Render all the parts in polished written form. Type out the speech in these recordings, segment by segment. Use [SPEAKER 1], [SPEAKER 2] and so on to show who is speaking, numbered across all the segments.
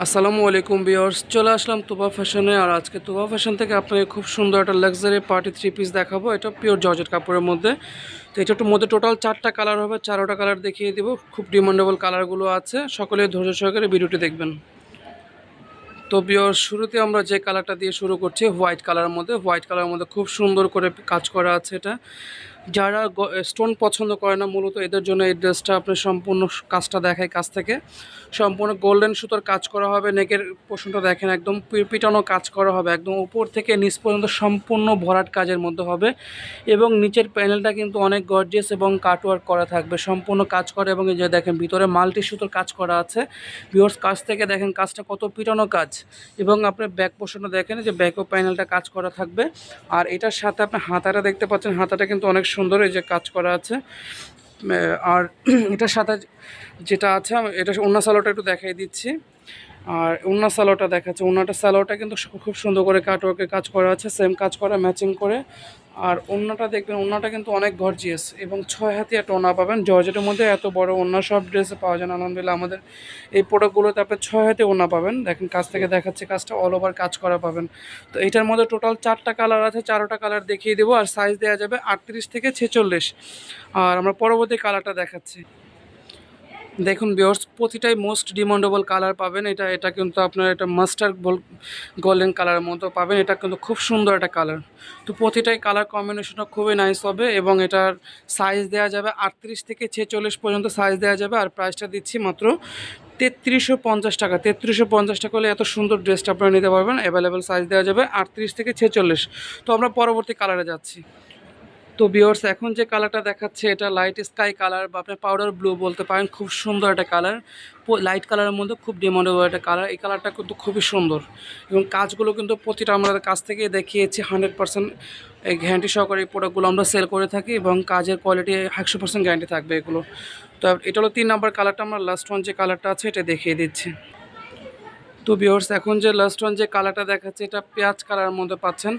[SPEAKER 1] আসসালামু আলাইকুম ভিউয়ার্স, চলে আসলাম তুবা ফ্যাশনে। আর আজকে তুবা ফ্যাশন থেকে আপনাকে খুব সুন্দর একটা লাক্সারি পার্টি থ্রি পিস দেখাবো। এটা পিওর জর্জেট কাপড়ের মধ্যে। তো এটার মধ্যে টোটাল 4টা কালার হবে, 4টা কালার দেখিয়ে দিব। খুব ডিমান্ডেবল কালারগুলো আছে, সকলে ধৈর্য সহকারে ভিডিওটি দেখবেন। তো ভিউয়ার্স, শুরুতে আমরা যে কালারটা দিয়ে শুরু করছি হোয়াইট কালারের মধ্যে। হোয়াইট কালারের মধ্যে খুব সুন্দর করে কাজ করা আছে। এটা যারা স্টোন পছন্দ করে না, মূলত এদের জন্য এই ড্রেসটা আপনি সম্পূর্ণ কাজটা দেখায় কাছ থেকে সম্পূর্ণ গোল্ডেন সুতোর কাজ করা হবে। নেকের পোর্শনটা দেখেন একদম পিটানো কাজ করা হবে, একদম উপর থেকে নিচ পর্যন্ত সম্পূর্ণ ভরাট কাজের মধ্যে হবে। এবং নিচের প্যানেলটা কিন্তু অনেক গর্জিয়াস এবং কাটওয়ার্ক করা থাকবে, সম্পূর্ণ কাজ করে। এবং এই যে দেখেন ভিতরে মাল্টি সুতোর কাজ করা আছে। ভিউয়ার্স, কাছ থেকে দেখেন কাজটা কত পিটানো কাজ। এবং আপনার ব্যাক পোর্শনটা দেখেন যে ব্যাকও প্যানেলটা কাজ করা থাকবে। আর এটার সাথে আপনি হাতাটা দেখতে পাচ্ছেন, হাতাটা কিন্তু অনেক সুন্দর, এই যে কাজ করা আছে। আর এটার সাথে যেটা আছে, এটা ওড়না সালোয়ারটা একটু দেখাই দিচ্ছি। আর ওড়না সালোয়ারটা দেখাচ্ছে, ওড়নাটা সালোয়ারটা কিন্তু খুব সুন্দর করে কাটওয়ার্কের কাজ করা আছে, সেম কাজ করা ম্যাচিং করে। আর ওড়নাটা দেখবেন, ওড়নাটা কিন্তু অনেক গর্জিয়াস এবং 6 হাতি একটা ওড়না পাবেন। জর্জেটের মধ্যে এত বড় ওড়না সব ড্রেসে পাওয়া যায় না আলহামদুলিল্লাহ। আমাদের এই প্রোডাক্টগুলোতে আপনি 6 হাতি ওড়না পাবেন। দেখেন কাছ থেকে দেখাচ্ছে, কাজটা অল ওভার কাজ করা পাবেন। তো এটার মধ্যে টোটাল 4টা কালার আছে, 4টা কালার দেখিয়ে দেবো। আর সাইজ দেওয়া যাবে 38 থেকে 46। আর আমরা পরবর্তী কালারটা দেখাচ্ছি। দেখুন ভিউয়ার্স, প্রতিটাই মোস্ট ডিমান্ডেবল কালার পাবেন। এটা কিন্তু আপনার এটা মাস্টার্ড গোল্ডেন কালারের মতো পাবেন। এটা কিন্তু খুব সুন্দর একটা কালার। তো প্রতিটাই কালার কম্বিনেশনটা খুবই নাইস হবে। এবং এটার সাইজ দেওয়া যাবে 38 থেকে 46 পর্যন্ত সাইজ দেওয়া যাবে। আর প্রাইসটা দিচ্ছি মাত্র 3350 টাকা। 3350 টাকা হলে এত সুন্দর ড্রেসটা আপনারা নিতে পারবেন। অ্যাভেলেবেল সাইজ দেওয়া যাবে 38 থেকে 46। তো আমরা পরবর্তী কালারে যাচ্ছি। তো ভিউয়ার্স, এখন যে কালারটা দেখাচ্ছে এটা লাইট স্কাই কালার বা আপনি পাউডার ব্লু বলতে পারেন। খুব সুন্দর একটা কালার, লাইট কালারের মধ্যে খুব ডিমান্ডেবল একটা কালার। এই কালারটা কিন্তু খুবই সুন্দর এবং কাজগুলো কিন্তু প্রতিটা আমাদের কাছ থেকে দেখিয়েছি 100% এই গ্যারান্টি সহকারে এই প্রোডাক্টগুলো আমরা সেল করে থাকি। এবং কাজের কোয়ালিটি 100% গ্যারান্টি থাকবে এগুলো। তো এটা হলো 3 নাম্বার কালারটা। আমরা লাস্ট ওয়ান যে কালারটা আছে এটা দেখিয়ে দিচ্ছি। তো ভিউয়ার্স, এখন যে লাস্ট ওয়ান যে কালারটা দেখাচ্ছে এটা পেঁয়াজ কালারের মধ্যে পাচ্ছেন।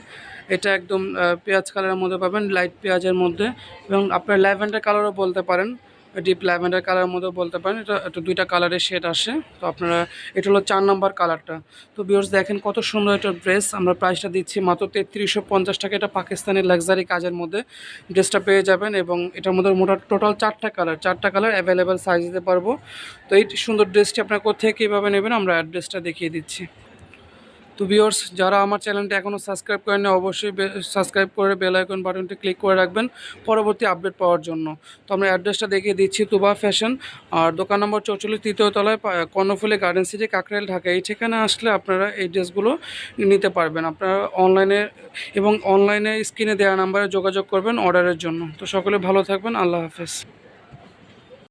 [SPEAKER 1] এটা একদম পেঁয়াজ কালারের মধ্যে পাবেন, লাইট পেঁয়াজের মধ্যে। এবং আপনার ল্যাভেন্ডার কালারও বলতে পারেন, ডিপ ল্যাভেন্ডার কালারের মধ্যে বলতে পারেন। এটা দুইটা কালারের শেড আসে। তো আপনারা, এটা হলো 4 নাম্বার কালারটা। তো ভিউয়ার্স দেখেন কত সুন্দর একটা ড্রেস। আমরা প্রাইসটা দিচ্ছি মাত্র 3350 টাকা। এটা পাকিস্তানি লাক্সারি কাজের মধ্যে ড্রেসটা পেয়ে যাবেন। এবং এটার মধ্যে টোটাল 4টা কালার, 4টা কালার অ্যাভেলেবেল সাইজ দিতে পারবো। তো এই সুন্দর ড্রেসটি আপনার কোথায় কীভাবে নেবেন আমরা অ্যাড্রেসটা দেখিয়ে দিচ্ছি। তো ভিউয়ার্স, যারা আমার চ্যানেলটা এখনও সাবস্ক্রাইব করেনি অবশ্যই সাবস্ক্রাইব করে বেল আইকন বাটনটি ক্লিক করে রাখবেন পরবর্তী আপডেট পাওয়ার জন্য। তো আমরা অ্যাড্রেসটা দেখিয়ে দিচ্ছি, তুবা ফ্যাশন। আর দোকান নম্বর 44, তৃতীয় তলায়, কর্ণফুলী গার্ডেন সিটি, কাকরাইল, ঢাকা। এই ঠিকানা আসলে আপনারা এই ড্রেসগুলো নিতে পারবেন। আপনারা অনলাইনে স্ক্রিনে দেওয়া নাম্বারে যোগাযোগ করবেন অর্ডারের জন্য। তো সকলে ভালো থাকবেন, আল্লাহ হাফেজ।